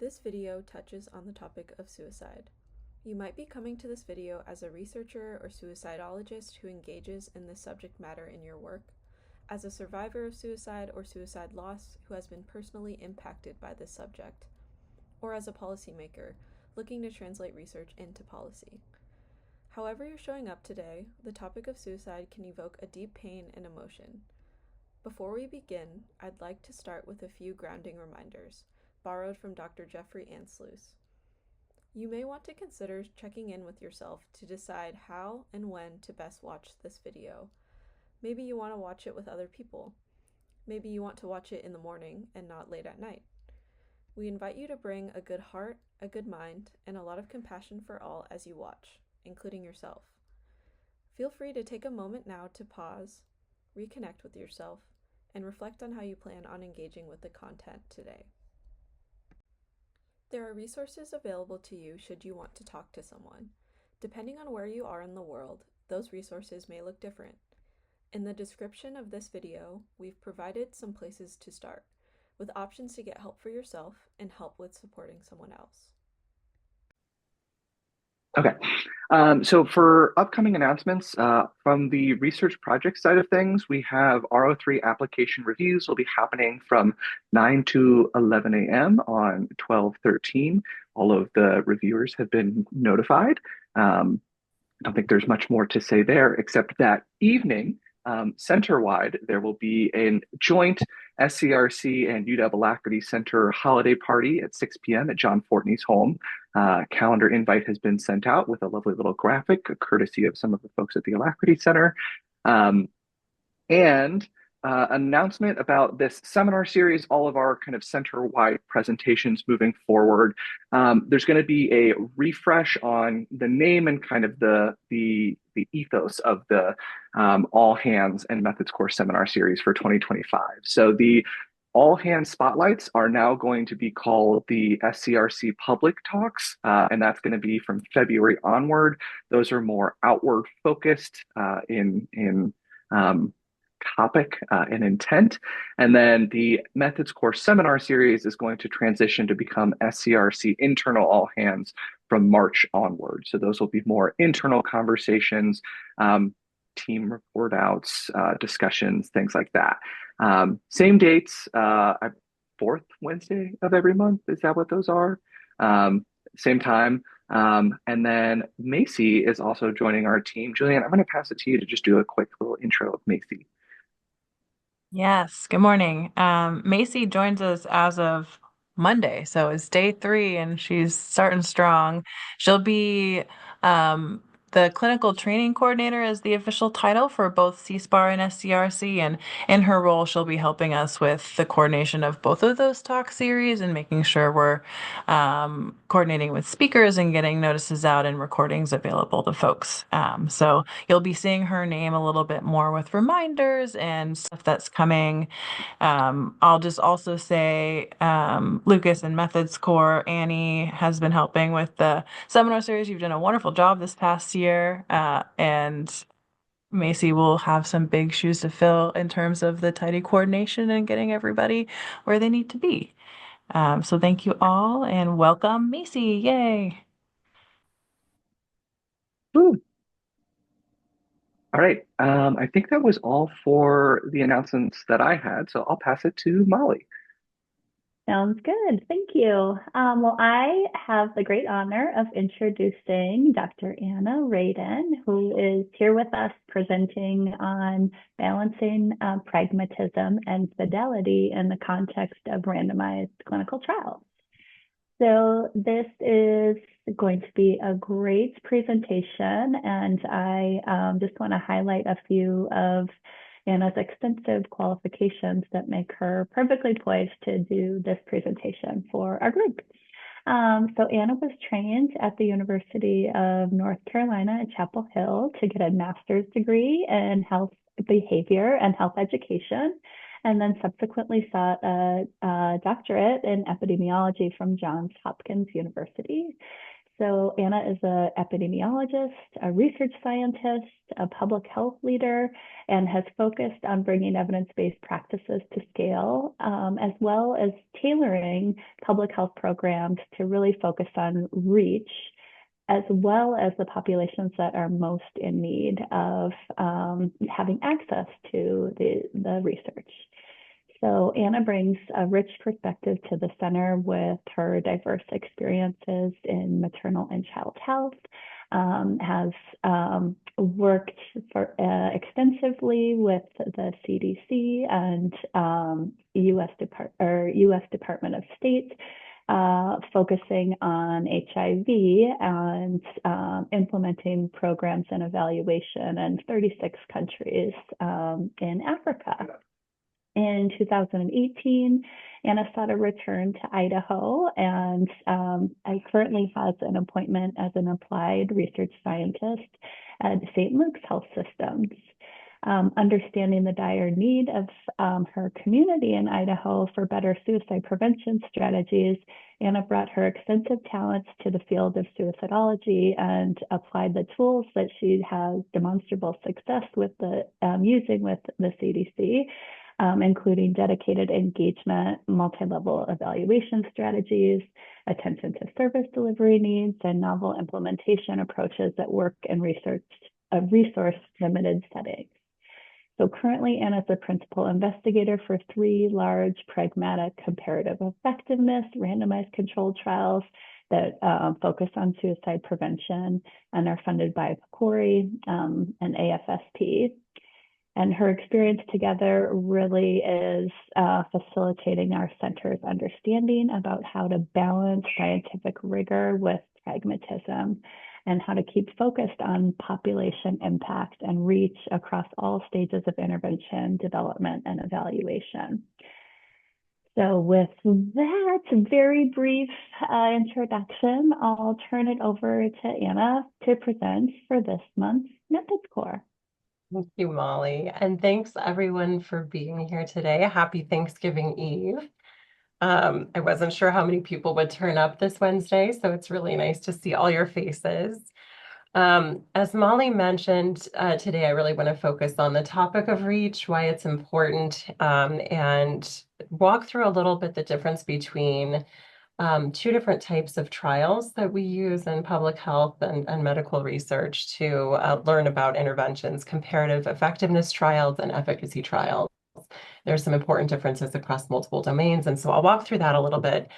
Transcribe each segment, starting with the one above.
This video touches on the topic of suicide. You might be coming to this video as a researcher or suicidologist who engages in this subject matter in your work, as a survivor of suicide or suicide loss who has been personally impacted by this subject, or as a policymaker looking to translate research into policy. However you're showing up today, the topic of suicide can evoke a deep pain and emotion. Before we begin, I'd like to start with a few grounding reminders, borrowed from Dr. Jeffrey Anslus. You may want to consider checking in with yourself to decide how and when to best watch this video. Maybe you want to watch it with other people. Maybe you want to watch it in the morning and not late at night. We invite you to bring a good heart, a good mind, and a lot of compassion for all as you watch, including yourself. Feel free to take a moment now to pause, reconnect with yourself, and reflect on how you plan on engaging with the content today. There are resources available to you should you want to talk to someone. Depending on where you are in the world, those resources may look different. In the description of this video, we've provided some places to start, with options to get help for yourself and help with supporting someone else. Okay. So for upcoming announcements, from the research project side of things, we have RO3 application reviews will be happening from 9 to 11 a.m. on 12/13. All of the reviewers have been notified. I don't think there's much more to say there, except that evening, center-wide, there will be a joint SCRC and UW Alacrity Center holiday party at 6 p.m. at John Fortney's home. Calendar invite has been sent out with a lovely little graphic, courtesy of some of the folks at the Alacrity Center. And announcement about this seminar series, all of our kind of center-wide presentations moving forward. There's going to be a refresh on the name and kind of the ethos of the All Hands and Methods Course Seminar Series for 2025. So the all hands spotlights are now going to be called the SCRC Public Talks, and that's going to be from February onward. Those are more outward focused in topic and intent. And then the Methods Course Seminar Series is going to transition to become SCRC Internal All Hands from March onward. So those will be more internal conversations, team report outs, discussions, things like that. Same dates, fourth Wednesday of every month. Is that what those are? Same time. And then Macy is also joining our team. Julianne, I'm going to pass it to you to just do a quick little intro of Macy. Yes, good morning. Macy joins us as of Monday, so it's day 3 and she's starting strong. She'll be the clinical training coordinator is the official title for both CSPAR and SCRC, and in her role, she'll be helping us with the coordination of both of those talk series and making sure we're coordinating with speakers and getting notices out and recordings available to folks. So you'll be seeing her name a little bit more with reminders and stuff that's coming. I'll just also say Lucas and Methods Core, Annie has been helping with the seminar series. You've done a wonderful job this past year, and Macy will have some big shoes to fill in terms of the tidy coordination and getting everybody where they need to be. So thank you all and welcome Macy. Yay. Woo. All right. I think that was all for the announcements that I had. So I'll pass it to Molly. Sounds good. Thank you. Well, I have the great honor of introducing Dr. Anna Radin, who is here with us presenting on balancing pragmatism and fidelity in the context of randomized clinical trials. So this is going to be a great presentation, and I just want to highlight a few of Anna's extensive qualifications that make her perfectly poised to do this presentation for our group. So Anna was trained at the University of North Carolina at Chapel Hill to get a master's degree in health behavior and health education, and then subsequently sought a doctorate in epidemiology from Johns Hopkins University. So Anna is an epidemiologist, a research scientist, a public health leader, and has focused on bringing evidence-based practices to scale, as well as tailoring public health programs to really focus on reach, as well as the populations that are most in need of having access to the research. So Anna brings a rich perspective to the center with her diverse experiences in maternal and child health, has worked extensively with the CDC and U.S. Department of State, focusing on HIV and implementing programs and evaluation in 36 countries in Africa. In 2018, Anna sought a return to Idaho, and I currently has an appointment as an applied research scientist at St. Luke's Health Systems. Understanding the dire need of her community in Idaho for better suicide prevention strategies, Anna brought her extensive talents to the field of suicidology and applied the tools that she has demonstrable success with using with the CDC, including dedicated engagement, multi-level evaluation strategies, attention to service delivery needs, and novel implementation approaches that work in resource-limited settings. So currently, Anna is a principal investigator for 3 large pragmatic comparative effectiveness randomized controlled trials that focus on suicide prevention and are funded by PCORI and AFSP. And her experience together really is facilitating our center's understanding about how to balance scientific rigor with pragmatism and how to keep focused on population impact and reach across all stages of intervention, development, and evaluation. So with that very brief introduction, I'll turn it over to Anna to present for this month's Methods Core. Thank you, Molly. And thanks everyone for being here today. Happy Thanksgiving Eve. I wasn't sure how many people would turn up this Wednesday, so it's really nice to see all your faces. As Molly mentioned, today I really want to focus on the topic of reach, why it's important, and walk through a little bit the difference between 2 different types of trials that we use in public health and medical research to learn about interventions: comparative effectiveness trials and efficacy trials. There's some important differences across multiple domains, and so I'll walk through that a little bit.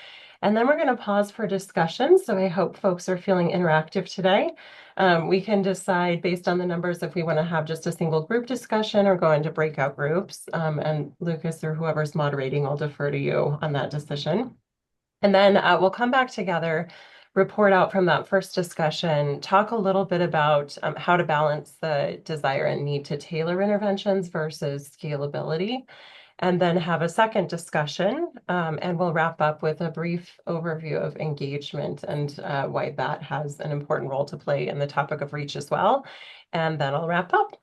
And then we're going to pause for discussion, so I hope folks are feeling interactive today. We can decide based on the numbers if we want to have just a single group discussion or go into breakout groups. And Lucas or whoever's moderating, I'll defer to you on that decision. And then we'll come back together, report out from that first discussion, talk a little bit about how to balance the desire and need to tailor interventions versus scalability, and then have a second discussion, and we'll wrap up with a brief overview of engagement and why that has an important role to play in the topic of reach as well. And then I'll wrap up.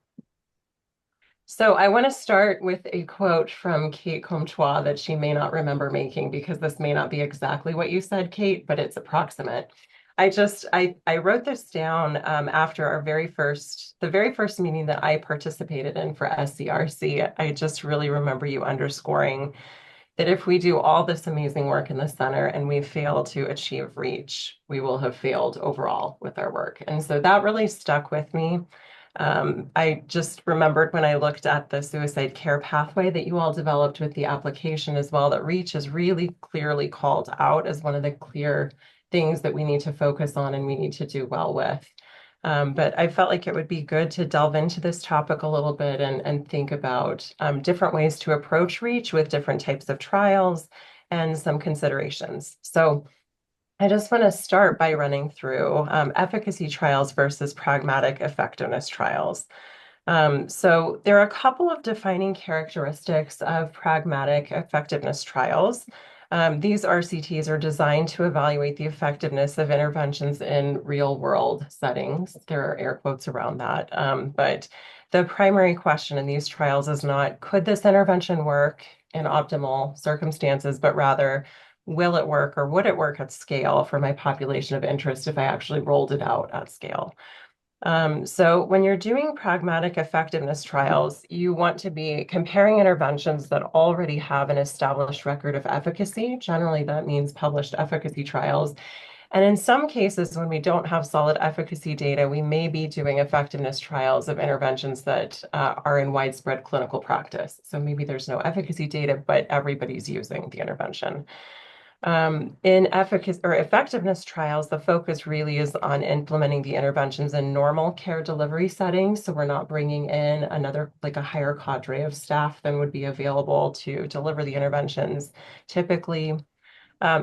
So I want to start with a quote from Kate Comtois that she may not remember making, because this may not be exactly what you said, Kate, but it's approximate. I wrote this down after the very first meeting that I participated in for SCRC. I just really remember you underscoring that if we do all this amazing work in the center and we fail to achieve reach, we will have failed overall with our work. And so that really stuck with me. I just remembered when I looked at the suicide care pathway that you all developed with the application as well, that reach is really clearly called out as one of the clear things that we need to focus on and we need to do well with. But I felt like it would be good to delve into this topic a little bit and think about different ways to approach reach with different types of trials and some considerations. So I just want to start by running through efficacy trials versus pragmatic effectiveness trials. So there are a couple of defining characteristics of pragmatic effectiveness trials. These RCTs are designed to evaluate the effectiveness of interventions in real-world settings. There are air quotes around that. But the primary question in these trials is not, could this intervention work in optimal circumstances, but rather, will it work or would it work at scale for my population of interest if I actually rolled it out at scale? So when you're doing pragmatic effectiveness trials, you want to be comparing interventions that already have an established record of efficacy. Generally, that means published efficacy trials. And in some cases, when we don't have solid efficacy data, we may be doing effectiveness trials of interventions that are in widespread clinical practice. So maybe there's no efficacy data, but everybody's using the intervention. In efficacy or effectiveness trials, the focus really is on implementing the interventions in normal care delivery settings. So we're not bringing in another, like a higher cadre of staff than would be available to deliver the interventions. Typically,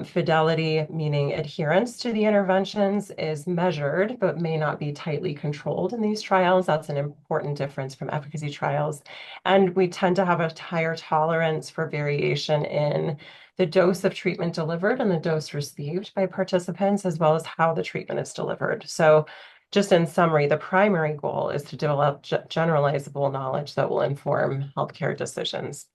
fidelity, meaning adherence to the interventions, is measured but may not be tightly controlled in these trials. That's an important difference from efficacy trials. And we tend to have a higher tolerance for variation in the dose of treatment delivered and the dose received by participants, as well as how the treatment is delivered. So just in summary, the primary goal is to develop generalizable knowledge that will inform healthcare decisions.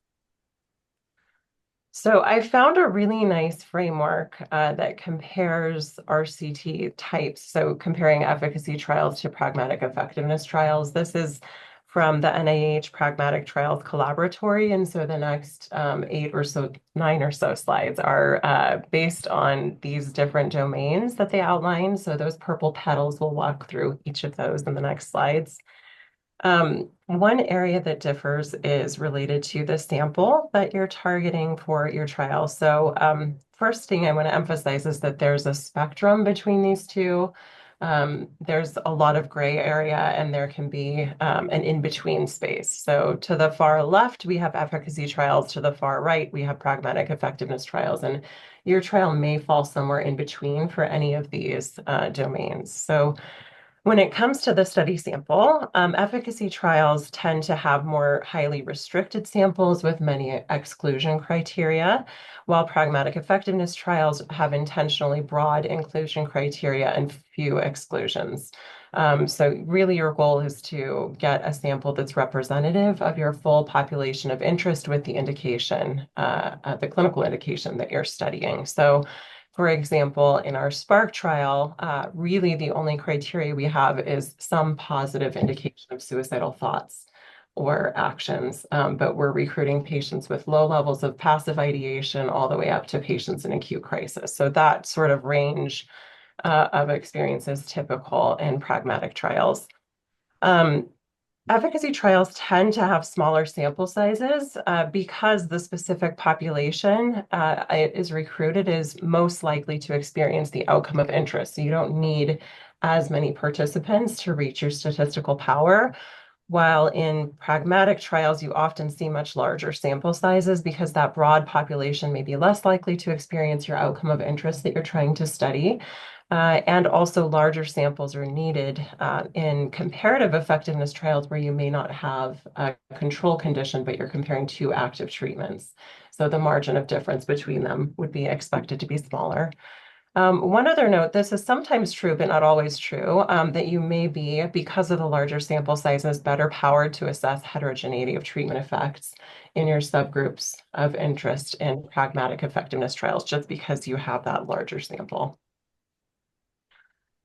So I found a really nice framework that compares RCT types, so comparing efficacy trials to pragmatic effectiveness trials. This is from the NIH Pragmatic Trials Collaboratory, and so the next 9 or so slides are based on these different domains that they outline. So those purple petals will walk through each of those in the next slides. One area that differs is related to the sample that you're targeting for your trial. So first thing I want to emphasize is that there's a spectrum between these two. There's a lot of gray area and there can be an in-between space. So to the far left, we have efficacy trials. To the far right, we have pragmatic effectiveness trials. And your trial may fall somewhere in between for any of these domains. So when it comes to the study sample, efficacy trials tend to have more highly restricted samples with many exclusion criteria, while pragmatic effectiveness trials have intentionally broad inclusion criteria and few exclusions. So really your goal is to get a sample that's representative of your full population of interest with the indication, the clinical indication that you're studying. So for example, in our SPARK trial, really the only criteria we have is some positive indication of suicidal thoughts or actions, but we're recruiting patients with low levels of passive ideation all the way up to patients in acute crisis. So that sort of range of experience is typical in pragmatic trials. Efficacy trials tend to have smaller sample sizes because the specific population is recruited is most likely to experience the outcome of interest. So you don't need as many participants to reach your statistical power. While in pragmatic trials, you often see much larger sample sizes because that broad population may be less likely to experience your outcome of interest that you're trying to study. And also larger samples are needed in comparative effectiveness trials where you may not have a control condition, but you're comparing two active treatments. So the margin of difference between them would be expected to be smaller. One other note, this is sometimes true, but not always true, that you may be, because of the larger sample sizes, better powered to assess heterogeneity of treatment effects in your subgroups of interest in pragmatic effectiveness trials, just because you have that larger sample.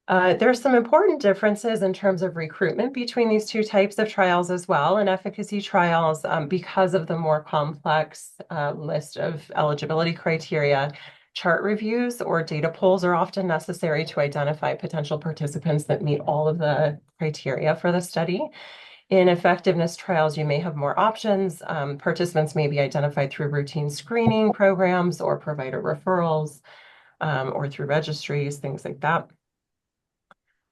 There's some important differences in terms of recruitment between these two types of trials as well. In efficacy trials, because of the more complex list of eligibility criteria, chart reviews or data polls are often necessary to identify potential participants that meet all of the criteria for the study. In effectiveness trials, you may have more options. Participants may be identified through routine screening programs or provider referrals or through registries, things like that.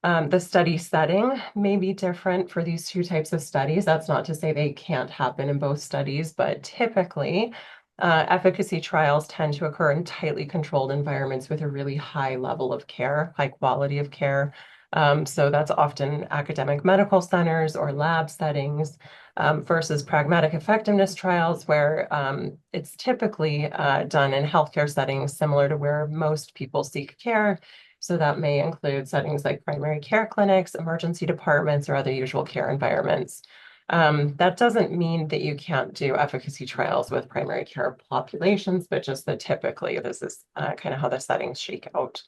The study setting may be different for these two types of studies. That's not to say they can't happen in both studies, but typically efficacy trials tend to occur in tightly controlled environments with a really high level of care, high quality of care. So that's often academic medical centers or lab settings versus pragmatic effectiveness trials where it's typically done in healthcare settings similar to where most people seek care. So that may include settings like primary care clinics, emergency departments, or other usual care environments. That doesn't mean that you can't do efficacy trials with primary care populations, but just that typically this is kind of how the settings shake out.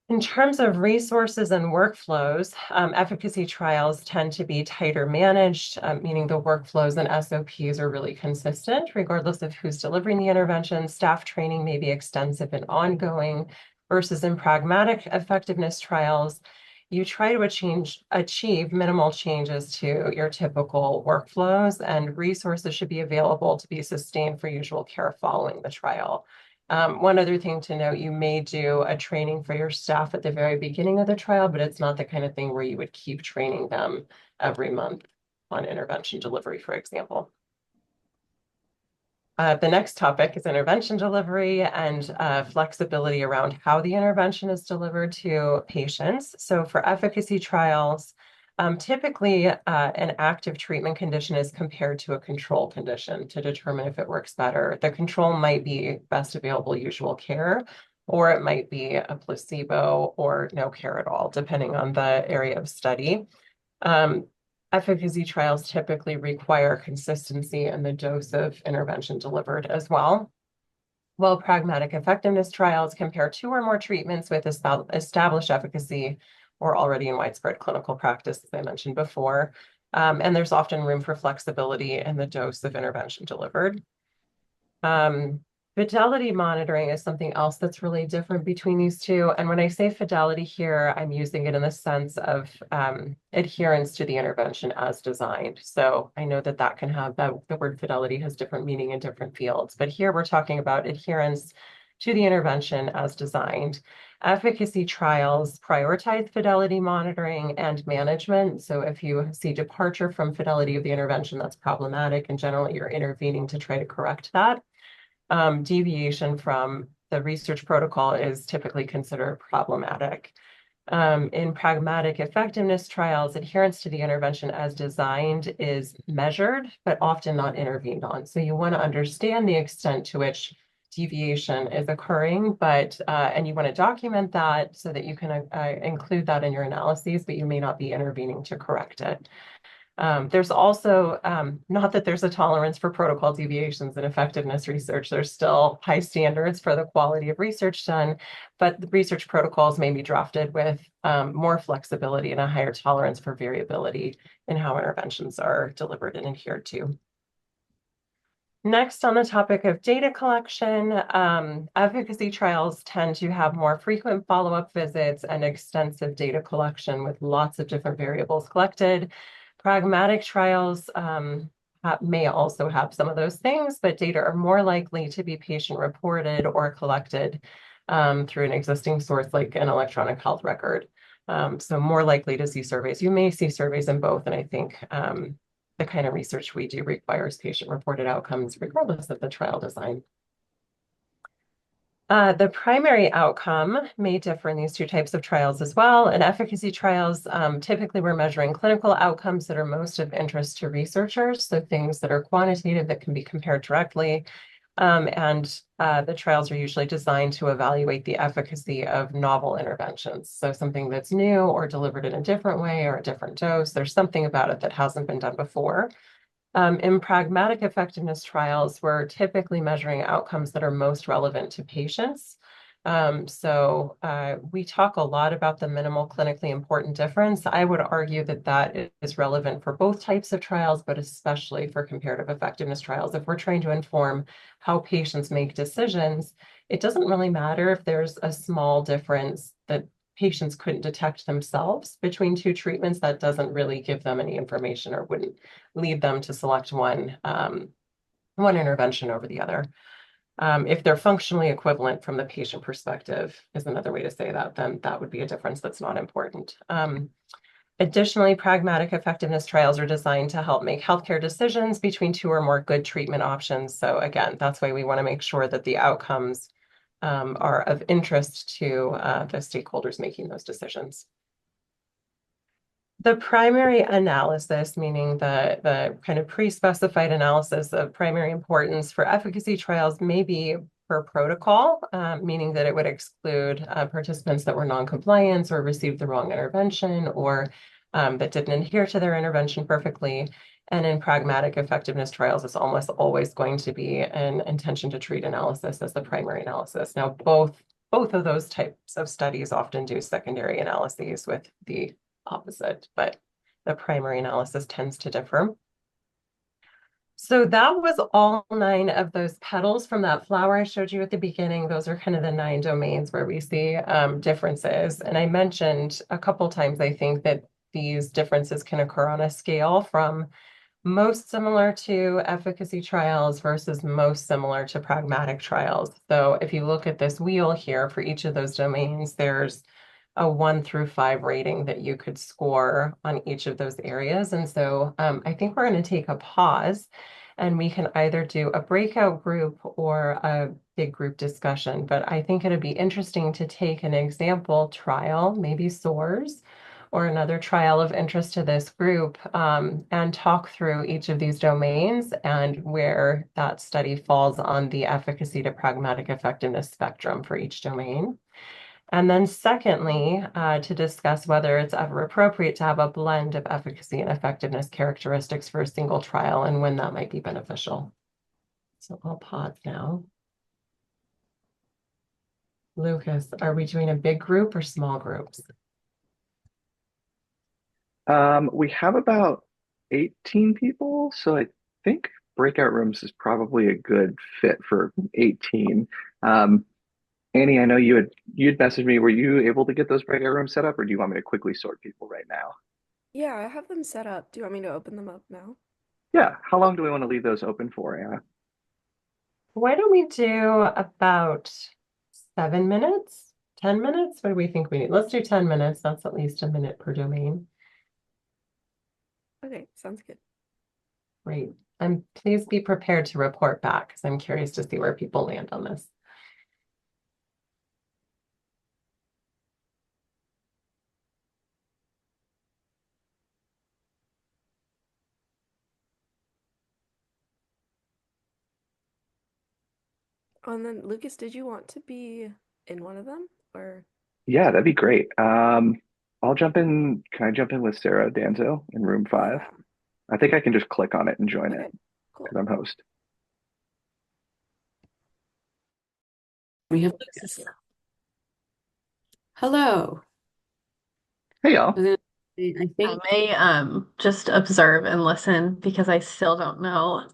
In terms of resources and workflows, efficacy trials tend to be tighter managed, meaning the workflows and SOPs are really consistent, regardless of who's delivering the intervention. Staff training may be extensive and ongoing, versus in pragmatic effectiveness trials, you try to achieve minimal changes to your typical workflows, and resources should be available to be sustained for usual care following the trial. One other thing to note, you may do a training for your staff at the very beginning of the trial, but it's not the kind of thing where you would keep training them every month on intervention delivery, for example. The next topic is intervention delivery and flexibility around how the intervention is delivered to patients. So for efficacy trials, typically an active treatment condition is compared to a control condition to determine if it works better. The control might be best available usual care, or it might be a placebo or no care at all, depending on the area of study. Efficacy trials typically require consistency in the dose of intervention delivered as well. While pragmatic effectiveness trials compare 2 or more treatments with established efficacy or already in widespread clinical practice, as I mentioned before, and there's often room for flexibility in the dose of intervention delivered. Fidelity monitoring is something else that's really different between these two. And when I say fidelity here, I'm using it in the sense of adherence to the intervention as designed. So I know that that can have, the word fidelity has different meaning in different fields, but here we're talking about adherence to the intervention as designed. Efficacy trials prioritize fidelity monitoring and management. So if you see departure from fidelity of the intervention, that's problematic, and generally you're intervening to try to correct that. Deviation from the research protocol is typically considered problematic. In pragmatic effectiveness trials, adherence to the intervention as designed is measured, but often not intervened on. So you want to understand the extent to which deviation is occurring, but and you want to document that so that you can include that in your analyses, but you may not be intervening to correct it. There's also, not that there's a tolerance for protocol deviations in effectiveness research, there's still high standards for the quality of research done, but the research protocols may be drafted with more flexibility and a higher tolerance for variability in how interventions are delivered and adhered to. Next, on the topic of data collection, efficacy trials tend to have more frequent follow-up visits and extensive data collection with lots of different variables collected. Pragmatic trials may also have some of those things, but data are more likely to be patient-reported or collected through an existing source like an electronic health record. So more likely to see surveys. You may see surveys in both, and I think the kind of research we do requires patient-reported outcomes regardless of the trial design. The primary outcome may differ in these 2 types of trials as well. In efficacy trials, typically we're measuring clinical outcomes that are most of interest to researchers, so things that are quantitative that can be compared directly. The trials are usually designed to evaluate the efficacy of novel interventions. So something that's new or delivered in a different way or a different dose, there's something about it that hasn't been done before. In pragmatic effectiveness trials, we're typically measuring outcomes that are most relevant to patients. We talk a lot about the minimal clinically important difference. I would argue that that is relevant for both types of trials, but especially for comparative effectiveness trials. If we're trying to inform how patients make decisions, it doesn't really matter if there's a small difference that patients couldn't detect themselves between 2 treatments. That doesn't really give them any information or wouldn't lead them to select one intervention over the other. If they're functionally equivalent from the patient perspective, is another way to say that, then that would be a difference that's not important. Additionally, pragmatic effectiveness trials are designed to help make healthcare decisions between 2 or more good treatment options. So again, that's why we want to make sure that the outcomes are of interest to the stakeholders making those decisions. The primary analysis, meaning the kind of pre-specified analysis of primary importance for efficacy trials, may be per protocol, meaning that it would exclude participants that were non-compliant or received the wrong intervention, or that didn't adhere to their intervention perfectly. And in pragmatic effectiveness trials, it's almost always going to be an intention to treat analysis as the primary analysis. Now, both of those types of studies often do secondary analyses with the opposite, but the primary analysis tends to differ. So that was all 9 of those petals from that flower I showed you at the beginning. Those are kind of the 9 domains where we see differences. And I mentioned a couple times, I think, that these differences can occur on a scale from most similar to efficacy trials versus most similar to pragmatic trials. So if you look at this wheel here for each of those domains, there's a 1 through 5 rating that you could score on each of those areas. And so I think we're going to take a pause and we can either do a breakout group or a big group discussion. But I think it'd be interesting to take an example trial, maybe SOARS, or another trial of interest to this group, and talk through each of these domains and where that study falls on the efficacy to pragmatic effectiveness spectrum for each domain. And then secondly, to discuss whether it's ever appropriate to have a blend of efficacy and effectiveness characteristics for a single trial and when that might be beneficial. So I'll pause now. Lucas, are we doing a big group or small groups? We have about 18 people, so I think breakout rooms is probably a good fit for 18. Annie, I know you'd messaged me. Were you able to get those breakout rooms set up, or do you want me to quickly sort people right now? Yeah, I have them set up. Do you want me to open them up now? Yeah. How long do we want to leave those open for, Anna? Why don't we do about 7 minutes, 10 minutes? What do we think we need? Let's do 10 minutes. That's at least a minute per domain. Okay, sounds good. Great. And please be prepared to report back because I'm curious to see where people land on this. Oh, and then Lucas, did you want to be in one of them or? Yeah, that'd be great. I'll jump in. Can I jump in with Sarah Danzo in room 5? Yeah. I think I can just click on it and join it Okay, cool. because I'm host. We have Lucas. Hello. Hey, y'all. I I think may just observe and listen because I still don't know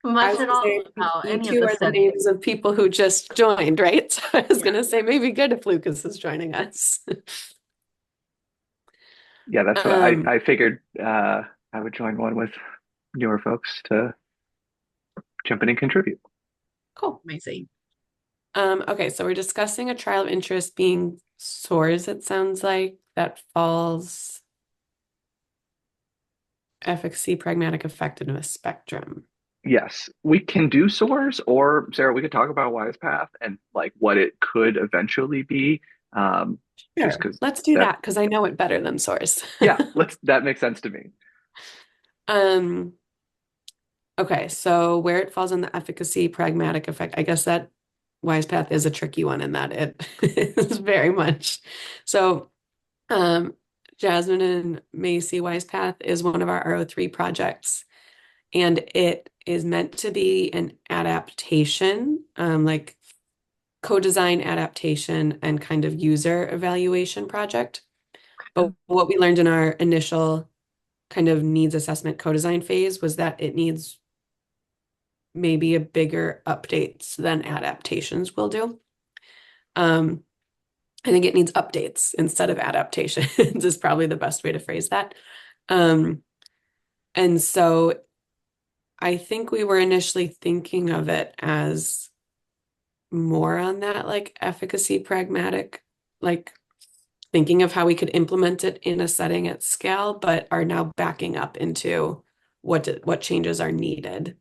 I much was at gonna all say about you any of two the are the studies. names of people who just joined, right? So I was Yeah. gonna say maybe good if Lucas is joining us. Yeah, that's what I figured. I would join one with newer folks to jump in and contribute. Cool. Amazing. Okay, so we're discussing a trial of interest being SOARS, it sounds like, that falls efficacy, pragmatic effectiveness spectrum. Yes, we can do source, or Sarah, we could talk about wise path and like what it could eventually be. Just Sure, because let's do that, that because I know it better than SOARS. yeah, that makes sense to me. Um, okay, so where it falls in the efficacy, pragmatic effect, I guess that wise path is a tricky one in that it is very much. So, Jasmine and Macy Wise Path is one of our RO3 projects, and it is meant to be an adaptation, like co-design adaptation and kind of user evaluation project. But what we learned in our initial kind of needs assessment co-design phase was that it needs maybe a bigger updates than adaptations will do. I think it needs updates instead of adaptations is probably the best way to phrase that. And so I think we were initially thinking of it as more on that like efficacy pragmatic, like thinking of how we could implement it in a setting at scale, but are now backing up into what changes are needed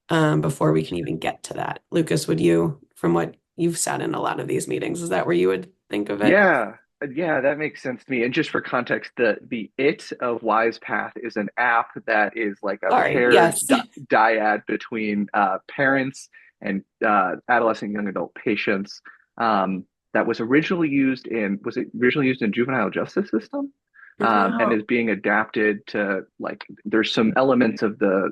before we can even get to that. Lucas, would you, from what you've sat in a lot of these meetings, is that where you would think of it? Yeah, yeah, that makes sense to me. And just for context, the it of Wise Path is an app that is like a Sorry, paired yes. dyad between parents and adolescent young adult patients. That was originally used in, was it originally used in juvenile justice system? and Oh, is being adapted to, like, there's some elements of the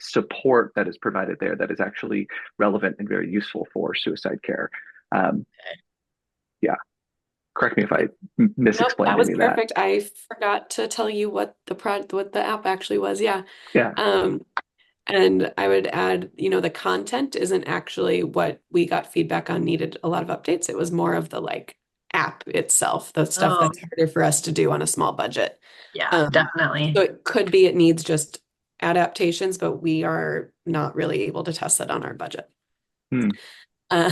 support that is provided there that is actually relevant and very useful for suicide care. Um, yeah, correct me if I Nope, misexplained that was any of that. perfect. I forgot to tell you what the app actually was. Yeah. Yeah. Um, and I would add, the content isn't actually what we got feedback on needed a lot of updates. It was more of the like app itself, the stuff oh, that's harder for us to do on a small budget. yeah, Um, definitely. so it could be it needs just adaptations, but we are not really able to test that on our budget. Hmm. Uh,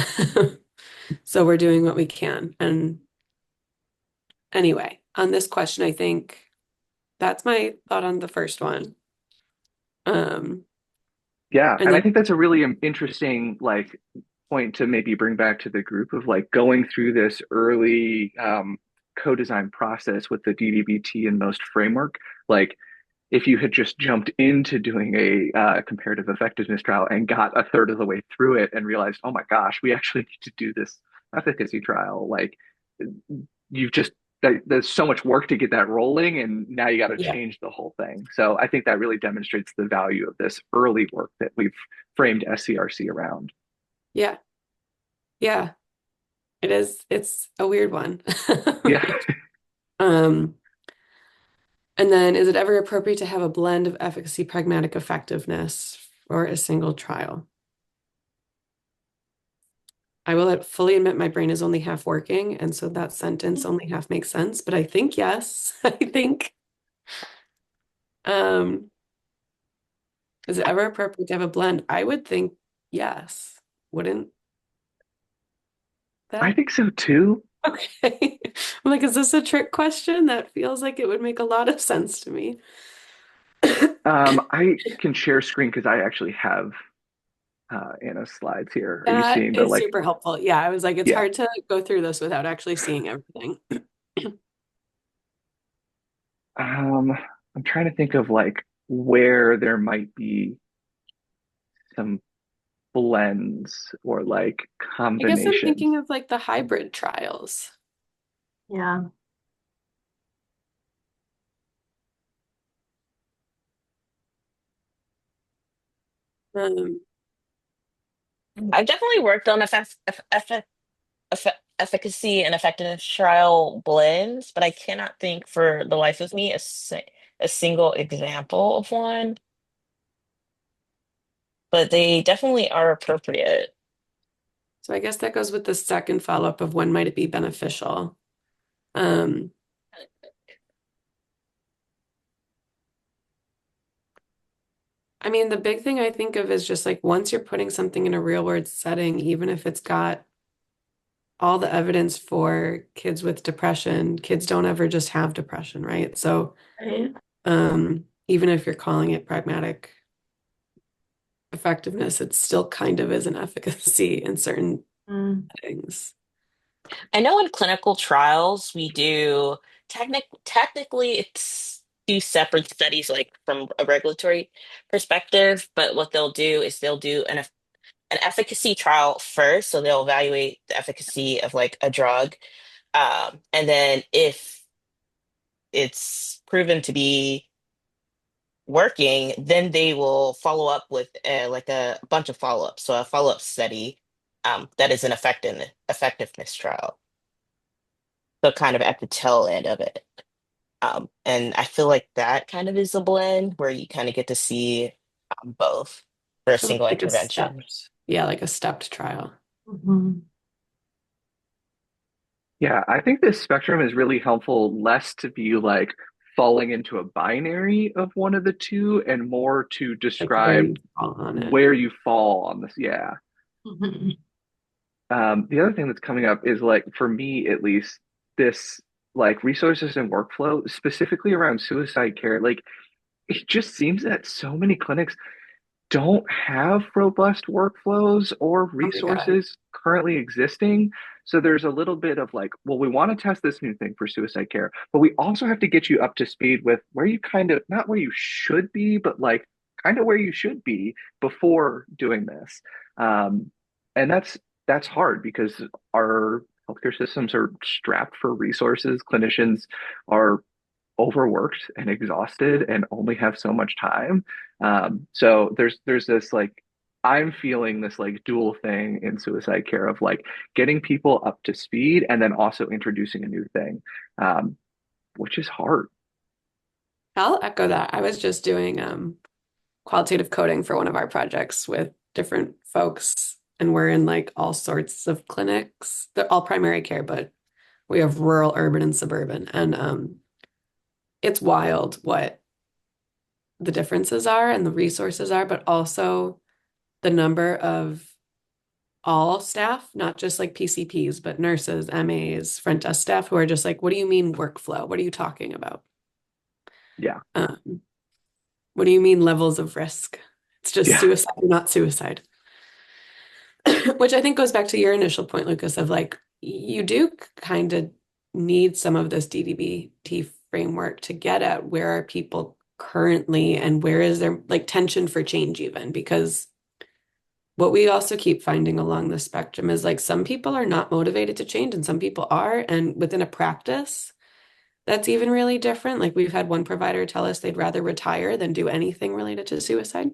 so we're doing what we can. And anyway, on this question, I think that's my thought on the first one. Um, Yeah, and and I then think that's a really interesting, like, point to maybe bring back to the group of, like, going through this early co-design process with the DDBT and most framework. Like, if you had just jumped into doing a comparative effectiveness trial and got a third of the way through it and realized, oh my gosh, we actually need to do this efficacy trial, like, you've just there's so much work to get that rolling, and now you got to yeah, change the whole thing. So I think that really demonstrates the value of this early work that we've framed SCRC around. yeah, yeah, it is. It's a weird one. Yeah. Um, and then is it ever appropriate to have a blend of efficacy, pragmatic effectiveness for a single trial? I will fully admit my brain is only half working, and so that sentence only half makes sense, but I think yes. I think um is it ever appropriate to have a blend? I would think yes. Wouldn't I that? think so too. Okay. I'm like, is this a trick question? That feels like it would make a lot of sense to me. I can share screen because I actually have Anna's slides here. Are you That seeing the, is like, super helpful. Yeah, I was like, it's yeah. hard to go through this without actually seeing everything. I'm trying to think of, like, where there might be some blends or, like, I guess I'm combinations. thinking of like the hybrid trials. Yeah. Um, I've definitely worked on efficacy and effectiveness trial blends, but I cannot think for the life of me a single example of one. But they definitely are appropriate. so I guess that goes with the second follow-up of when might it be beneficial. Um, I mean, the big thing I think of is just like once you're putting something in a real world setting, even if it's got all the evidence for kids with depression, kids don't ever just have depression, right? So, Right. even if you're calling it pragmatic effectiveness, it still kind of is an efficacy in certain Mm. things. I know in clinical trials we do technically it's two separate studies like from a regulatory perspective, but what they'll do is they'll do an efficacy trial first, so they'll evaluate the efficacy of like a drug. And then if it's proven to be working, then they will follow up with like a bunch of follow-ups. So a follow-up study that is an effectiveness trial. So kind of at the tail end of it. And I feel like that kind of is a blend where you kind of get to see both for a So single like a intervention. stepped, yeah, like a stepped trial. Mhm. Yeah, I think this spectrum is really helpful, less to be like falling into a binary of one of the two and more to Like where describe you fall on it. where you fall on this. Yeah. Mhm. The other thing that's coming up is, like, for me at least, this, like, resources and workflow specifically around suicide care. Like, it just seems that so many clinics don't have robust workflows or Oh my God. resources currently existing. So there's a little bit of like, well, we want to test this new thing for suicide care, but we also have to get you up to speed with where you kind of, not where you should be, but, like, kind of where you should be before doing this. Um, and that's hard because our healthcare systems are strapped for resources. Clinicians are overworked and exhausted and only have so much time. So there's this like I'm feeling this like dual thing in suicide care of like getting people up to speed and then also introducing a new thing, which is hard. I'll echo that. I was just doing qualitative coding for one of our projects with different folks, and we're in like all sorts of clinics. They're all primary care, but we have rural, urban, and suburban. And it's wild what the differences are and the resources are, but also the number of all staff, not just like PCPs, but nurses, MAs, front desk staff who are just like, what do you mean workflow? What are you talking about? Yeah. What do you mean levels of risk? It's just Yeah. suicide, not suicide. Which I think goes back to your initial point, Lucas, of like, you do kind of need some of this DDBT framework to get at where are people currently and where is there like tension for change even, because what we also keep finding along the spectrum is like some people are not motivated to change and some people are. And within a practice, that's even really different. Like we've had one provider tell us they'd rather retire than do anything related to suicide.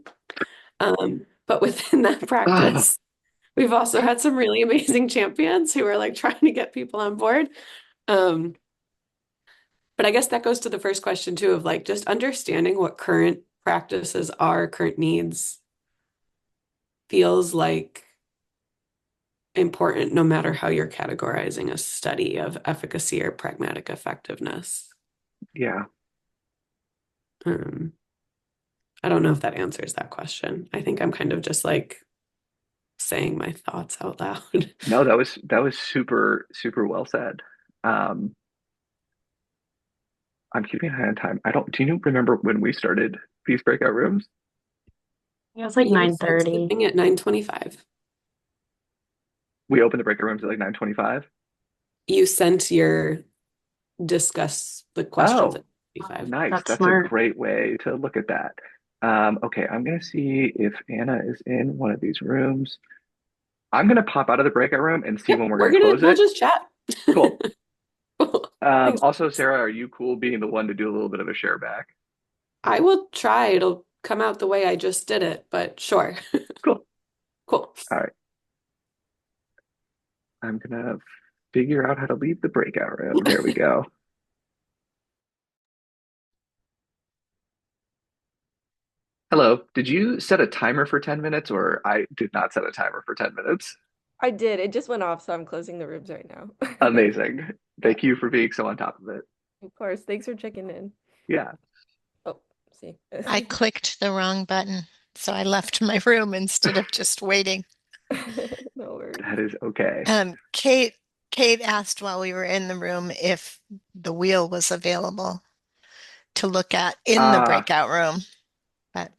But within that Ah, practice, we've also had some really amazing champions who are like trying to get people on board. Um, but I guess that goes to the first question too, of like just understanding what current practices are, current needs feels like important no matter how you're categorizing a study of efficacy or pragmatic effectiveness. yeah. Um, I don't know if that answers that question. I think I'm kind of just like saying my thoughts out loud. No, that was super, super well said. Um, I'm keeping an eye on time. I don't, do you remember when we started these breakout rooms? It was like You said 9:30. something at 9:25. We opened the breakout rooms at like 9:25. You sent your discuss the questions Oh, at 25. nice. That's That's a smart. great way to look at that. Okay, I'm gonna see if Anna is in one of these rooms. I'm gonna pop out of the breakout room and see Yep, when we're gonna close we'll it. just chat. Cool. Cool. Thanks. Also, Sarah, are you cool being the one to do a little bit of a share back? I will try. It'll come out the way I just did it, but sure. Cool. Cool. All right. I'm gonna figure out how to leave the breakout room. There we go. Hello. Did you set a timer for 10 minutes or I did not set a timer for 10 minutes? I did. It just went off, so I'm closing the rooms right now. Amazing. Yeah, Thank you for being so on top of it. of course. Thanks for checking in. Yeah. Oh, see. I clicked the wrong button, so I left my room instead of just waiting. No worries. That is okay. Kate asked while we were in the room if the wheel was available to look at in the Uh, breakout room. But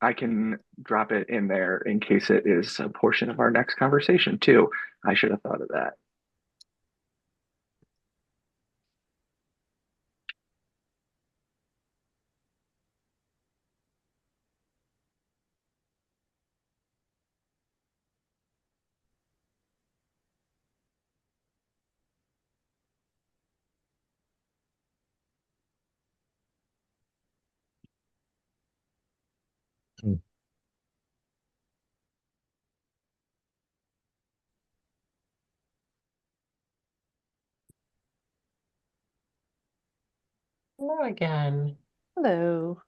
I can drop it in there in case it is a portion of our next conversation too. I should have thought of that. Hello again. Hello.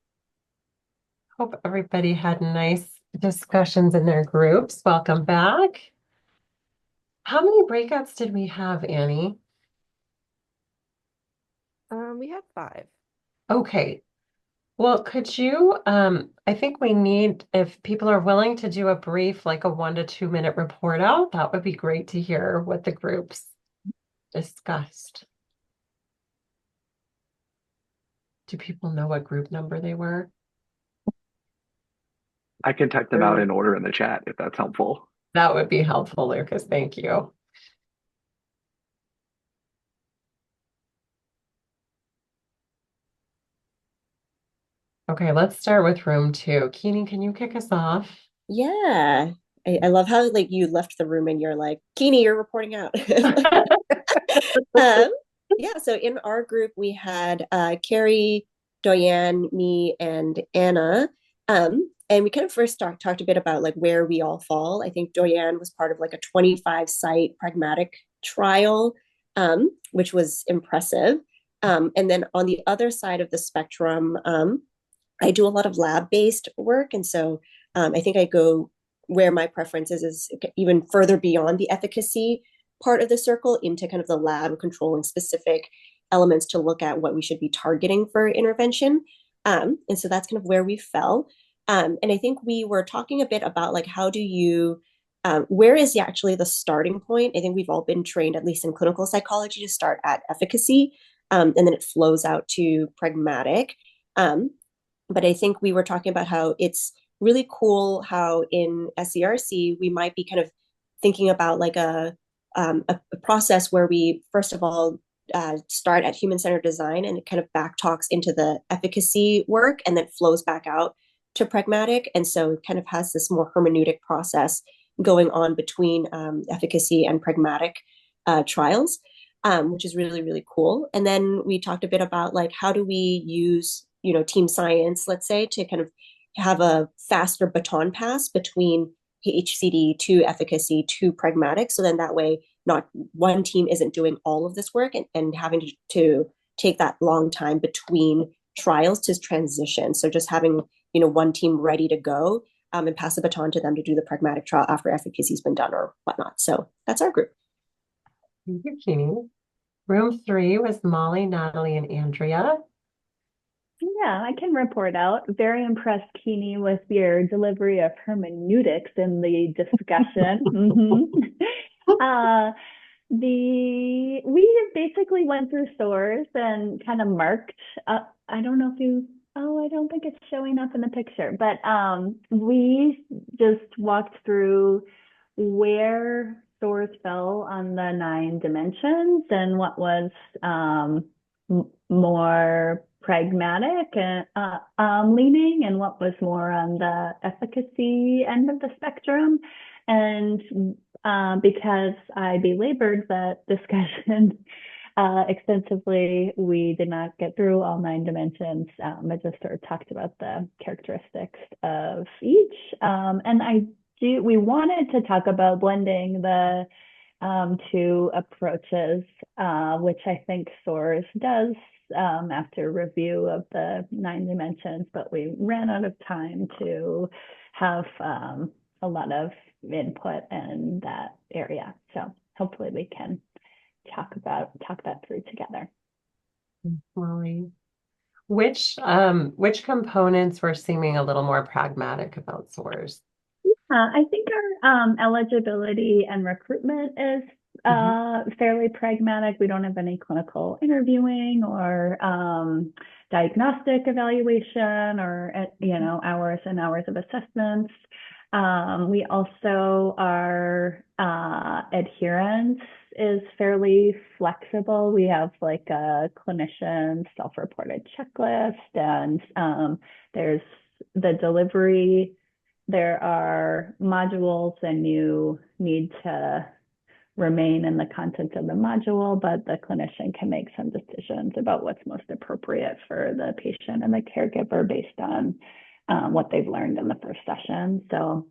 Hope everybody had nice discussions in their groups. Welcome back. How many breakouts did we have, Annie? We have 5. Okay. Well, could you, I think we need, if people are willing to do a brief, like a 1 to 2 minute report out, that would be great to hear what the groups discussed. Do people know what group number they were? I can type them out in order in the chat if that's helpful. That would be helpful, Lucas. Thank you. Okay, let's start with room 2. Keeney, can you kick us off? Yeah. I love how like you left the room and you're like, Keeney, you're reporting out. Um, Yeah, so in our group, we had Carrie, Diane, me, and Anna. And we kind of first talked a bit about like where we all fall. I think Diane was part of like a 25 site pragmatic trial, which was impressive. And then on the other side of the spectrum, I do a lot of lab-based work. And so I think I go where my preference is even further beyond the efficacy part of the circle into kind of the lab controlling specific elements to look at what we should be targeting for intervention. And so that's kind of where we fell. And I think we were talking a bit about like, how do you, where is actually the starting point? I think we've all been trained, at least in clinical psychology, to start at efficacy, and then it flows out to pragmatic. But I think we were talking about how it's really cool how in SCRC we might be kind of thinking about like a process where we first of all start at human-centered design and it kind of back talks into the efficacy work and then flows back out to pragmatic. And so it kind of has this more hermeneutic process going on between efficacy and pragmatic trials, which is really, really cool. And then we talked a bit about like, how do we use, team science, let's say, to kind of have a faster baton pass between HCD to efficacy to pragmatic. So then that way, not one team isn't doing all of this work and having to take that long time between trials to transition. So just having, one team ready to go and pass the baton to them to do the pragmatic trial after efficacy's been done or whatnot. So that's our group. Thank you, Keeney. Room 3 was Molly, Natalie, and Andrea. Yeah, I can report out. Very impressed, Keeney, with your delivery of hermeneutics in the discussion. We basically went through SOARs and kind of marked. I don't know if you. Oh, I don't think it's showing up in the picture, but we just walked through where SOARs fell on the 9 dimensions and what was more pragmatic leaning and what was more on the efficacy end of the spectrum. And because I belabored that discussion extensively, we did not get through all 9 dimensions. I just sort of talked about the characteristics of each. And we wanted to talk about blending the 2 approaches, which I think SOARs does after review of the 9 dimensions, but we ran out of time to have a lot of input in that area. So hopefully we can talk that through together. Molly, which components were seeming a little more pragmatic about SOARs? I think our eligibility and recruitment is fairly pragmatic. We don't have any clinical interviewing or diagnostic evaluation or hours and hours of assessments. We also our adherence is fairly flexible. We have like a clinician self-reported checklist, and there's the delivery. There are modules, and you need to remain in the content of the module, but the clinician can make some decisions about what's most appropriate for the patient and the caregiver based on what they've learned in the first session. So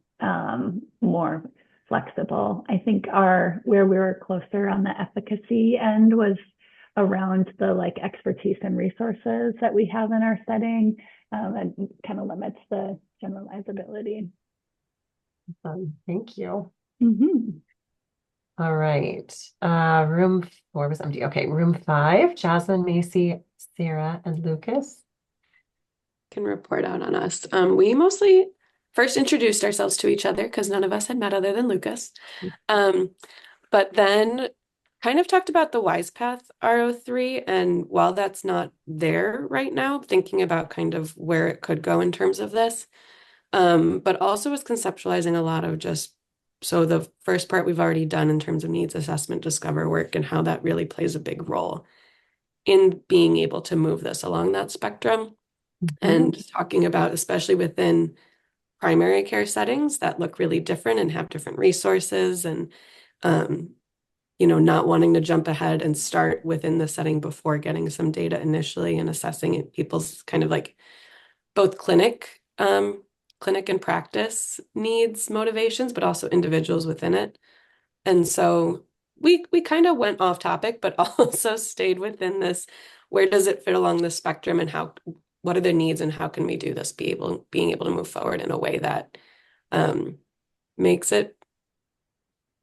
more flexible. I think where we were closer on the efficacy end was around the like expertise and resources that we have in our setting. And kind of limits the generalizability. Thank you. Mm-hmm. All right. Room 4 was empty. Okay, room 5, Jasmine, Macy, Sarah, and Lucas. Can report out on us. We mostly first introduced ourselves to each other because none of us had met other than Lucas. But then kind of talked about the Wise Path RO3, and while that's not there right now, thinking about kind of where it could go in terms of this, but also was conceptualizing a lot of so the first part we've already done in terms of needs assessment, discover work, and how that really plays a big role in being able to move this along that spectrum. And talking about, especially within primary care settings that look really different and have different resources and not wanting to jump ahead and start within the setting before getting some data initially and assessing people's kind of like both clinic and practice needs, motivations, but also individuals within it. And so we kind of went off topic, but also stayed within this, where does it fit along the spectrum, and what are the needs, and how can we do this, being able to move forward in a way that makes it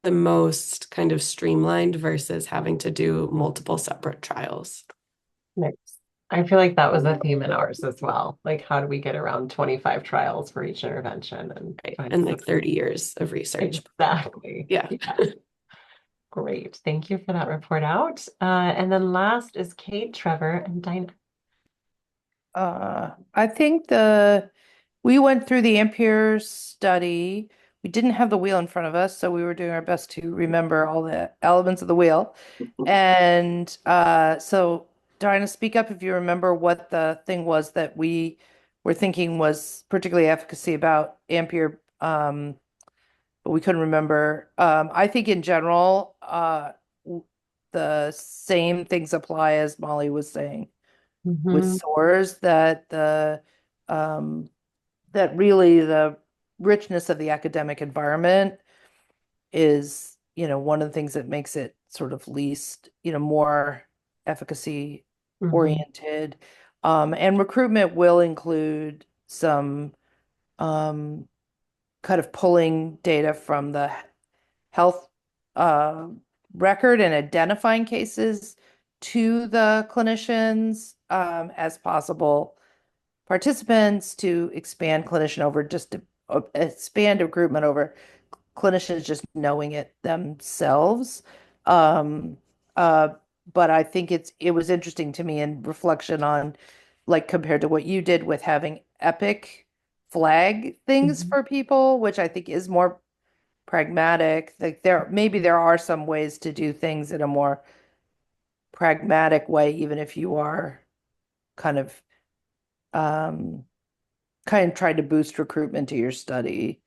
the most kind of streamlined versus having to do multiple separate trials. Nice. I feel like that was a theme in ours as well. Like, how do we get around 25 trials for each intervention and like 30 years of research. Exactly. Yeah. Great. Thank you for that report out. And then last is Kate, Trevor, and Dinah. I think we went through the Ampere study. We didn't have the wheel in front of us, so we were doing our best to remember all the elements of the wheel. And so, Dinah, speak up if you remember what the thing was that we were thinking was particularly efficacy about Ampere, but we couldn't remember. I think in general, the same things apply as Molly was saying with SOARs, that that really the richness of the academic environment is, one of the things that makes it sort of least, more efficacy oriented. And recruitment will include some kind of pulling data from the health record and identifying cases to the clinicians as possible participants, to expand expand recruitment over clinicians just knowing it themselves. But I think it was interesting to me in reflection on, like, compared to what you did with having Epic flag things for people, which I think is more pragmatic. Like, maybe there are some ways to do things in a more pragmatic way, even if you are kind of trying to boost recruitment to your study,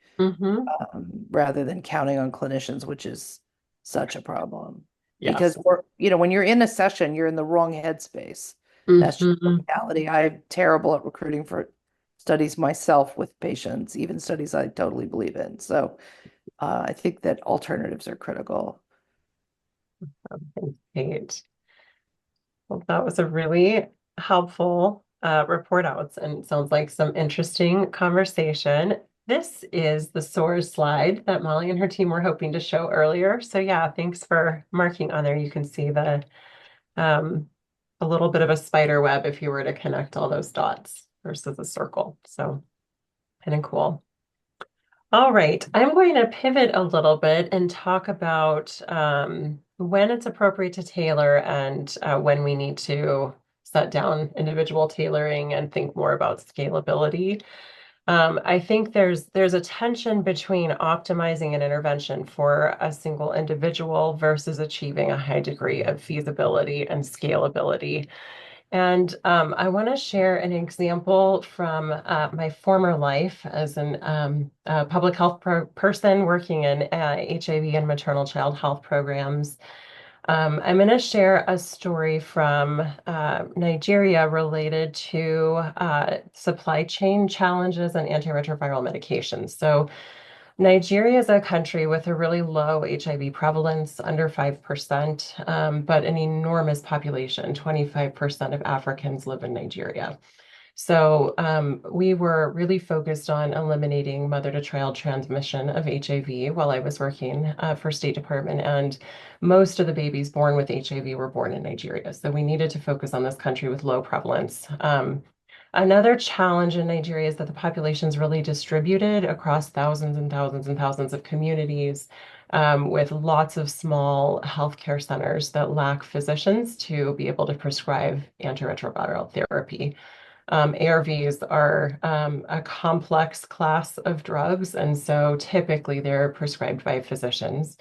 rather than counting on clinicians, which is such a problem. Because when you're in a session, you're in the wrong headspace. That's just the reality. I'm terrible at recruiting for studies myself with patients, even studies I totally believe in. So I think that alternatives are critical. Great. Well, that was a really helpful report outs, and sounds like some interesting conversation. This is the SOARS slide that Molly and her team were hoping to show earlier. So yeah, thanks for marking on there. You can see a little bit of a spider web if you were to connect all those dots versus a circle. So kind of cool. All right, I'm going to pivot a little bit and talk about when it's appropriate to tailor, and when we need to set down individual tailoring and think more about scalability. I think there's a tension between optimizing an intervention for a single individual versus achieving a high degree of feasibility and scalability. And I want to share an example from my former life as a public health person working in HIV and maternal child health programs. I'm going to share a story from Nigeria related to supply chain challenges and antiretroviral medications. So Nigeria is a country with a really low HIV prevalence, under 5%, but an enormous population. 25% of Africans live in Nigeria. So we were really focused on eliminating mother-to-child transmission of HIV while I was working for State Department, and most of the babies born with HIV were born in Nigeria. So we needed to focus on this country with low prevalence. Another challenge in Nigeria is that the population is really distributed across thousands and thousands and thousands of communities, with lots of small healthcare centers that lack physicians to be able to prescribe antiretroviral therapy. ARVs are a complex class of drugs, and so typically they're prescribed by physicians.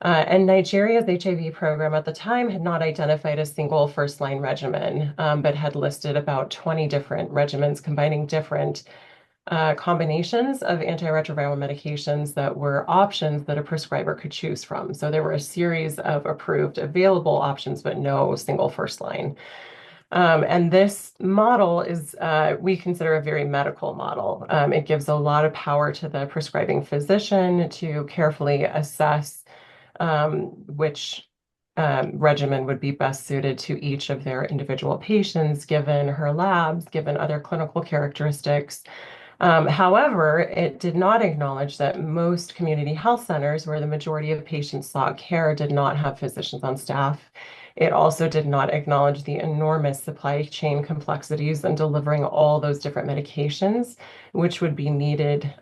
And Nigeria's HIV program at the time had not identified a single first-line regimen, but had listed about 20 different regimens combining different combinations of antiretroviral medications that were options that a prescriber could choose from. So there were a series of approved available options, but no single first line. And this model is, we consider a very medical model. It gives a lot of power to the prescribing physician to carefully assess which regimen would be best suited to each of their individual patients, given her labs, given other clinical characteristics. However, it did not acknowledge that most community health centers, where the majority of patients sought care, did not have physicians on staff. It also did not acknowledge the enormous supply chain complexities in delivering all those different medications, which would be needed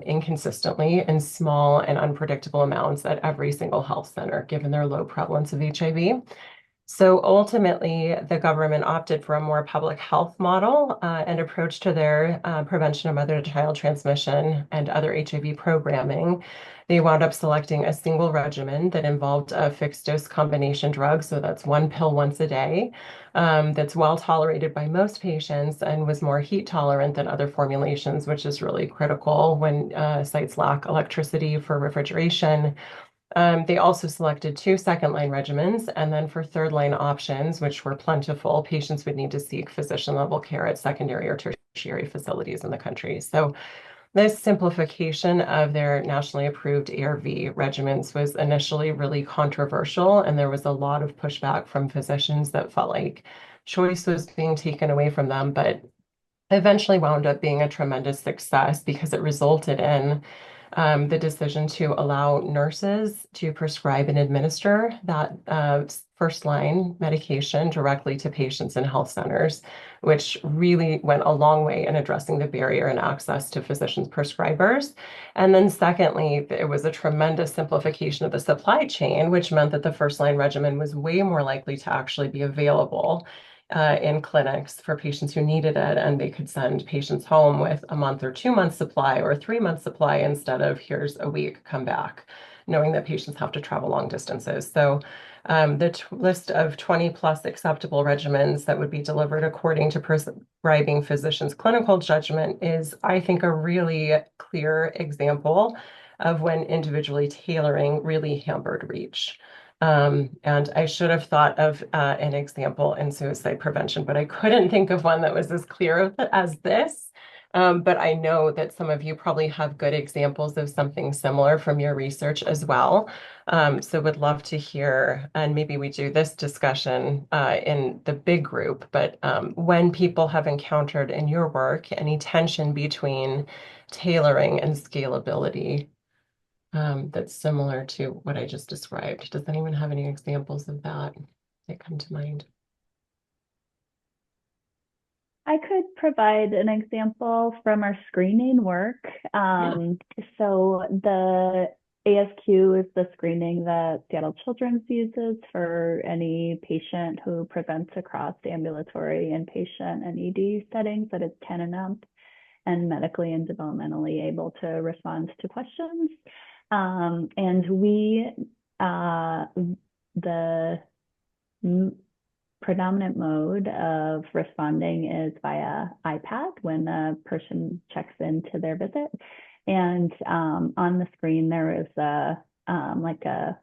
inconsistently in small and unpredictable amounts at every single health center, given their low prevalence of HIV. So ultimately, the government opted for a more public health model and approach to their prevention of mother-to-child transmission and other HIV programming. They wound up selecting a single regimen that involved a fixed dose combination drug. So that's one pill once a day, that's well tolerated by most patients and was more heat tolerant than other formulations, which is really critical when sites lack electricity for refrigeration. They also selected 2 second-line regimens, and then for third-line options, which were plentiful, patients would need to seek physician-level care at secondary or tertiary facilities in the country. So this simplification of their nationally approved ARV regimens was initially really controversial, and there was a lot of pushback from physicians that felt like choice was being taken away from them, but eventually wound up being a tremendous success because it resulted in the decision to allow nurses to prescribe and administer that first line medication directly to patients in health centers, which really went a long way in addressing the barrier in access to physicians' prescribers. And then secondly, it was a tremendous simplification of the supply chain, which meant that the first line regimen was way more likely to actually be available in clinics for patients who needed it, and they could send patients home with a month or 2 month supply or a 3 month supply instead of here's a week, come back, knowing that patients have to travel long distances. So the list of 20 plus acceptable regimens that would be delivered according to prescribing physicians' clinical judgment is, I think, a really clear example of when individually tailoring really hampered reach. And I should have thought of an example in suicide prevention, but I couldn't think of one that was as clear as this. But I know that some of you probably have good examples of something similar from your research as well. So would love to hear, and maybe we do this discussion in the big group, but when people have encountered in your work any tension between tailoring and scalability. That's similar to what I just described. Does anyone have any examples of that come to mind? I could provide an example from our screening work. So the ASQ is the screening that Seattle Children's uses for any patient who presents across ambulatory, inpatient, and ED settings that is 10 and up and medically and developmentally able to respond to questions. And we, the predominant mode of responding is via iPad when a person checks into their visit. And on the screen, there is like a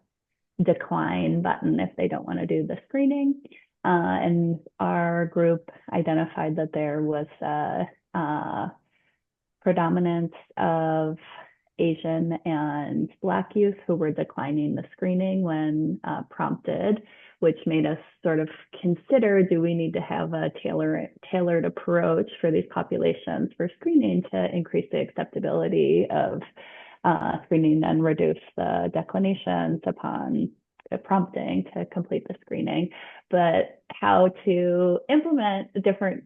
decline button if they don't want to do the screening. And our group identified that there was a predominance of Asian and Black youth who were declining the screening when prompted, which made us sort of consider, do we need to have a tailored approach for these populations for screening to increase the acceptability of screening and reduce the declinations upon prompting to complete the screening, but how to implement different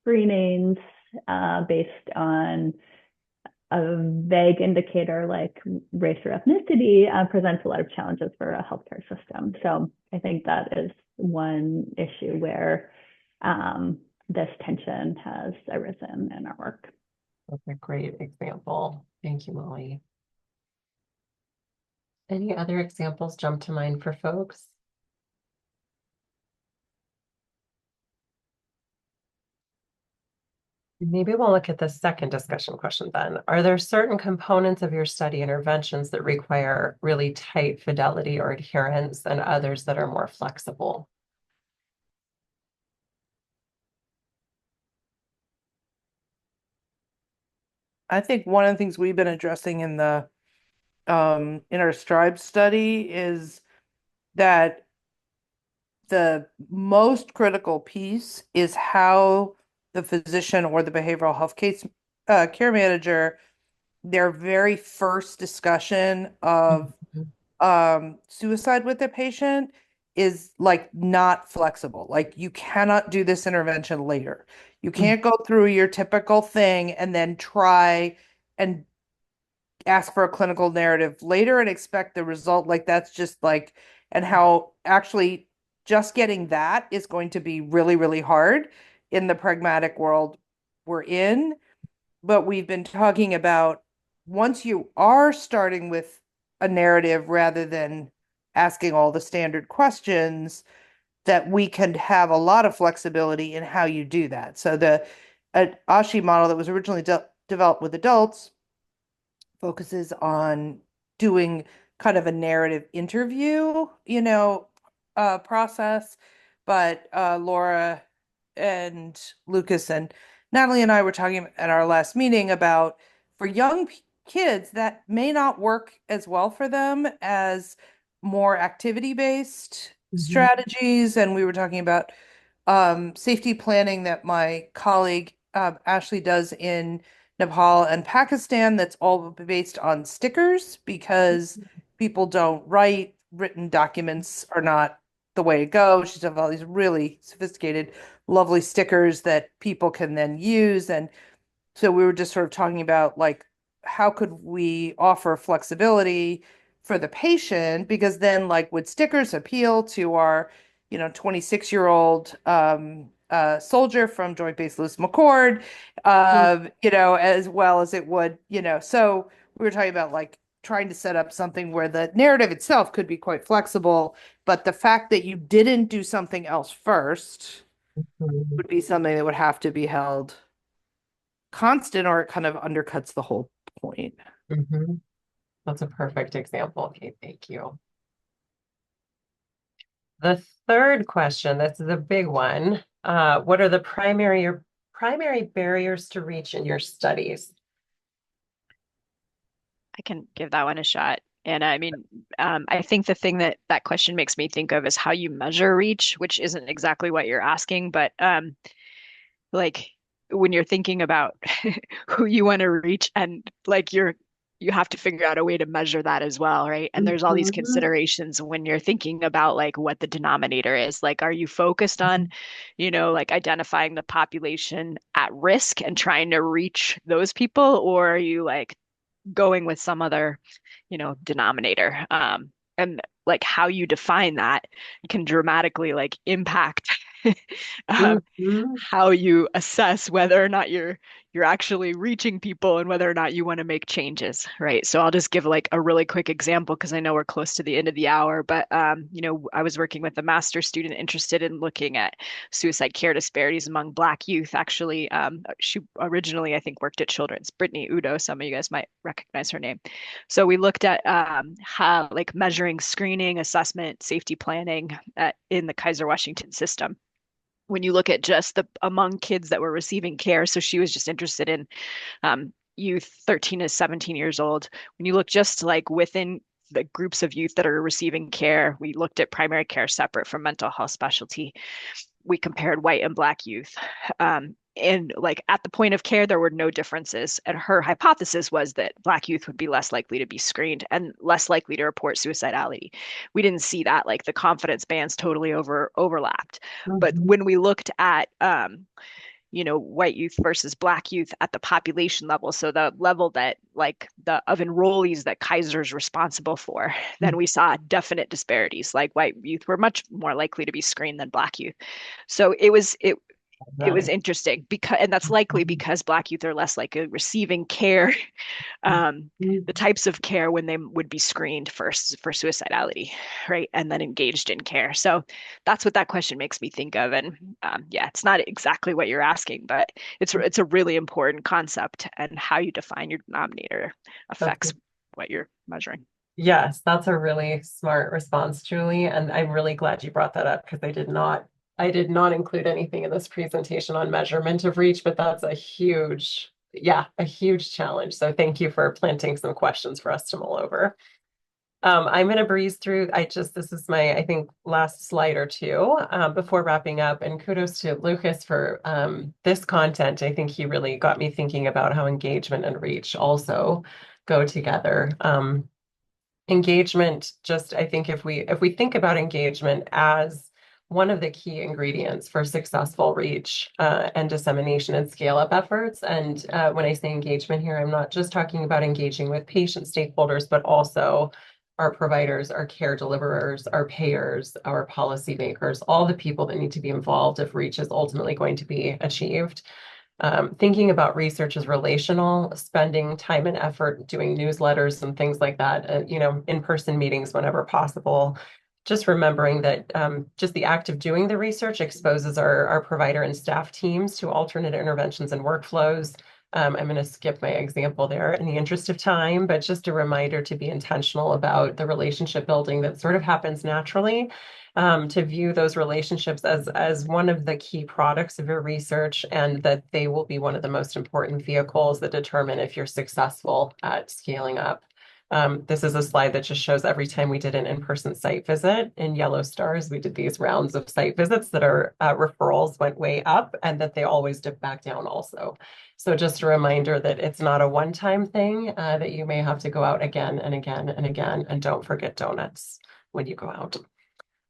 screenings based on a vague indicator like race or ethnicity presents a lot of challenges for a healthcare system. So I think that is one issue where this tension has arisen in our work. That's a great example. Thank you, Molly. Any other examples jump to mind for folks? Maybe we'll look at the second discussion question then. Are there certain components of your study interventions that require really tight fidelity or adherence and others that are more flexible? I think one of the things we've been addressing in the in our STRIBE study is that the most critical piece is how the physician or the behavioral health care manager, their very first discussion of suicide with the patient is like not flexible. Like you cannot do this intervention later. You can't go through your typical thing and then try and ask for a clinical narrative later and expect the result. Like that's just like, and how actually just getting that is going to be really, really hard in the pragmatic world we're in. But we've been talking about once you are starting with a narrative rather than asking all the standard questions, that we can have a lot of flexibility in how you do that. So the ASHI model that was originally developed with adults focuses on doing kind of a narrative interview, process. But Laura and Lucas and Natalie and I were talking at our last meeting about for young kids that may not work as well for them as more activity-based strategies. And we were talking about safety planning that my colleague Ashley does in Nepal and Pakistan that's all based on stickers because people don't write. Written documents are not the way to go. She's done all these really sophisticated, lovely stickers that people can then use. And so we were just sort of talking about like how could we offer flexibility for the patient because then like would stickers appeal to our 26-year-old soldier from Joint Base Lewis McChord, as well as it would, so we were talking about like trying to set up something where the narrative itself could be quite flexible, but the fact that you didn't do something else first would be something that would have to be held constant or it kind of undercuts the whole point. That's a perfect example. Okay, thank you. The third question, this is a big one. What are the primary barriers to reach in your studies? I can give that one a shot. And I mean, I think the thing that that question makes me think of is how you measure reach, which isn't exactly what you're asking, but like when you're thinking about who you want to reach and like you have to figure out a way to measure that as well, right? And there's all these considerations when you're thinking about like what the denominator is. Like, are you focused on, like identifying the population at risk and trying to reach those people, or are you like going with some other, denominator? And like how you define that can dramatically like impact how you assess whether or not you're actually reaching people and whether or not you want to make changes, right? So I'll just give like a really quick example because I know we're close to the end of the hour, but I was working with a master's student interested in looking at suicide care disparities among Black youth. Actually, she originally I think worked at Children's. Brittany Udo, some of you guys might recognize her name. So we looked at how like measuring screening, assessment, safety planning in the Kaiser Washington system when you look at just the among kids that were receiving care. So she was just interested in youth 13 to 17 years old. When you look just like within the groups of youth that are receiving care, we looked at primary care separate from mental health specialty. We compared white and Black youth. And like at the point of care, there were no differences. And her hypothesis was that Black youth would be less likely to be screened and less likely to report suicidality. We didn't see that. Like the confidence bands totally overlapped. But when we looked at white youth versus Black youth at the population level, so the level that like the of enrollees that Kaiser's responsible for, then we saw definite disparities. Like white youth were much more likely to be screened than Black youth. So it was interesting because, and that's likely because Black youth are less likely receiving care, the types of care when they would be screened first for suicidality, right? And then engaged in care. So that's what that question makes me think of. And yeah, it's not exactly what you're asking, but it's a really important concept, and how you define your denominator affects what you're measuring. Yes, that's a really smart response, Julie. And I'm really glad you brought that up because I did not include anything in this presentation on measurement of reach, but that's a huge challenge. So thank you for planting some questions for us to mull over. I'm going to breeze through. This is my, I think, last slide or two before wrapping up. And kudos to Lucas for this content. I think he really got me thinking about how engagement and reach also go together. Engagement, I think if we think about engagement as one of the key ingredients for successful reach and dissemination and scale up efforts. And when I say engagement here, I'm not just talking about engaging with patient stakeholders, but also our providers, our care deliverers, our payers, our policymakers, all the people that need to be involved if reach is ultimately going to be achieved. Thinking about research as relational, spending time and effort doing newsletters and things like that, in-person meetings whenever possible. Just remembering that just the act of doing the research exposes our provider and staff teams to alternate interventions and workflows. I'm going to skip my example there in the interest of time, but just a reminder to be intentional about the relationship building that sort of happens naturally. To view those relationships as one of the key products of your research, and that they will be one of the most important vehicles that determine if you're successful at scaling up. This is a slide that just shows every time we did an in-person site visit in yellow stars, we did these rounds of site visits that our referrals went way up and that they always dip back down also. So just a reminder that it's not a one-time thing, that you may have to go out again and again and again, and don't forget donuts when you go out.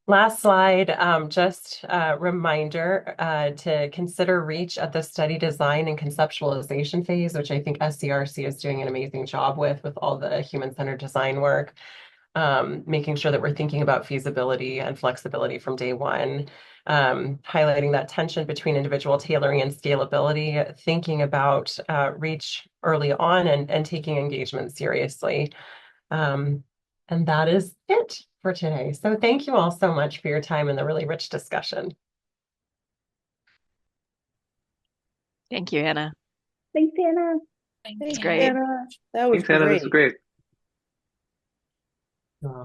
Last slide, just a reminder to consider reach at the study design and conceptualization phase, which I think SCRC is doing an amazing job with all the human-centered design work, making sure that we're thinking about feasibility and flexibility from day one, highlighting that tension between individual tailoring and scalability, thinking about reach early on and taking engagement seriously. And that is it for today. So thank you all so much for your time and the really rich discussion. Thank you, Anna. Thanks, Anna. It's great. Anna. That was Thanks, Anna. This is great.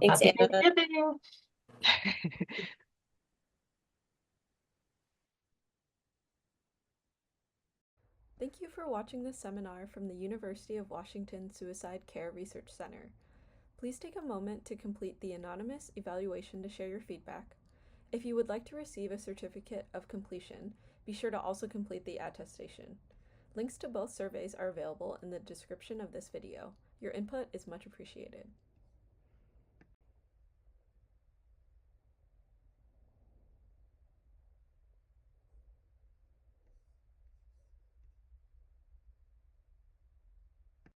Thanks, Happy Anna. Thanksgiving. Thank you for watching this seminar from the University of Washington Suicide Care Research Center. Please take a moment to complete the anonymous evaluation to share your feedback. If you would like to receive a certificate of completion, be sure to also complete the attestation. Links to both surveys are available in the description of this video. Your input is much appreciated.